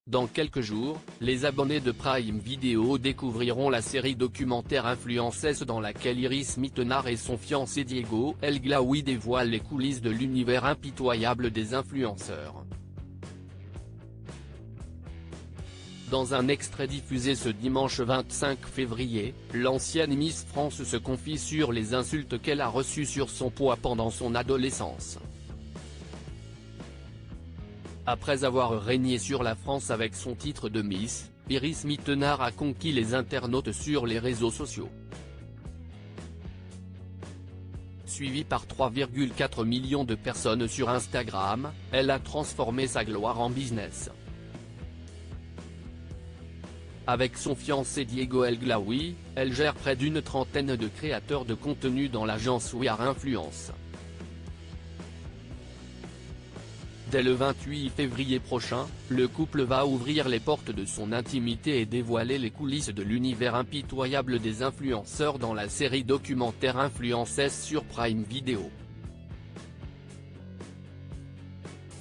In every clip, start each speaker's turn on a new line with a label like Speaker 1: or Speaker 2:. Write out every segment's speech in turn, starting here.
Speaker 1: Dans quelques jours, les abonnés de Prime Video découvriront la série documentaire Influences dans laquelle Iris Mittenard et son fiancé Diego El Glaoui dévoilent les coulisses de l'univers impitoyable des influenceurs. Dans un extrait diffusé ce dimanche 25 février, l'ancienne Miss France se confie sur les insultes qu'elle a reçues sur son poids pendant son adolescence. Après avoir régné sur la France avec son titre de Miss, Iris Mittenard a conquis les internautes sur les réseaux sociaux. Suivie par 3,4 millions de personnes sur Instagram, elle a transformé sa gloire en business. Avec son fiancé Diego El Glaoui, elle gère près d'une trentaine de créateurs de contenu dans l'agence We Are Influence. Dès le 28 février prochain, le couple va ouvrir les portes de son intimité et dévoiler les coulisses de l'univers impitoyable des influenceurs dans la série documentaire Influences sur Prime Video.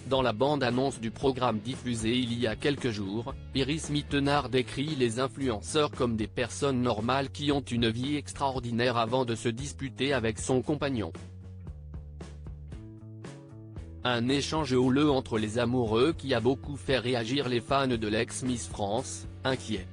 Speaker 1: Dans la bande-annonce du programme diffusé il y a quelques jours, Iris Mittenard décrit les influenceurs comme des personnes normales qui ont une vie extraordinaire avant de se disputer avec son compagnon. Un échange houleux entre les amoureux qui a beaucoup fait réagir les fans de l'ex-Miss France, inquiets.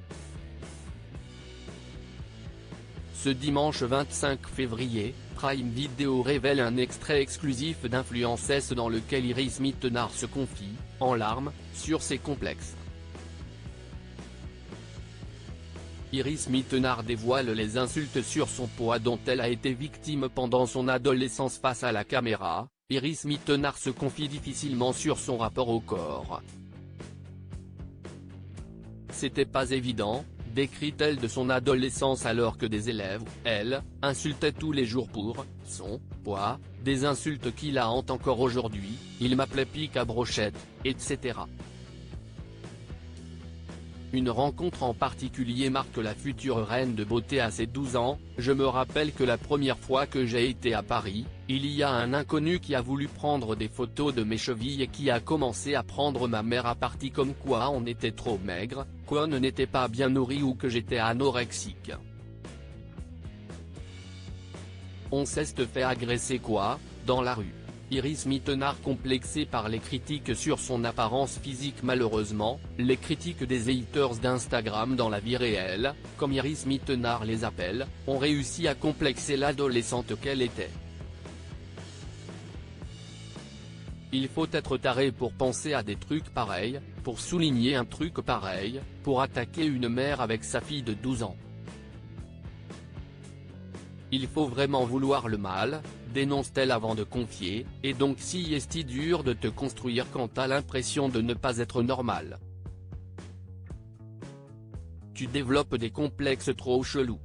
Speaker 1: Ce dimanche 25 février, Prime Video révèle un extrait exclusif d'Influences dans lequel Iris Mittenard se confie, en larmes, sur ses complexes. Iris Mittenard dévoile les insultes sur son poids dont elle a été victime pendant son adolescence face à la caméra. Iris Mittenard se confie difficilement sur son rapport au corps. C'était pas évident, décrit-elle de son adolescence alors que des élèves, elle, insultaient tous les jours pour son poids, des insultes qui la hantent encore aujourd'hui, il m'appelait pique à brochette, etc. Une rencontre en particulier marque la future reine de beauté à ses 12 ans, je me rappelle que la première fois que j'ai été à Paris, il y a un inconnu qui a voulu prendre des photos de mes chevilles et qui a commencé à prendre ma mère à partie comme quoi on était trop maigre, qu'on n'était pas bien nourri ou que j'étais anorexique. On s'est fait agresser quoi, dans la rue. Iris Mittenard complexée par les critiques sur son apparence physique. Malheureusement, les critiques des haters d'Instagram dans la vie réelle, comme Iris Mittenard les appelle, ont réussi à complexer l'adolescente qu'elle était. Il faut être taré pour penser à des trucs pareils, pour souligner un truc pareil, pour attaquer une mère avec sa fille de 12 ans. Il faut vraiment vouloir le mal, dénonce-t-elle avant de confier, et donc si est dur de te construire quand t'as l'impression de ne pas être normal. Tu développes des complexes trop chelous.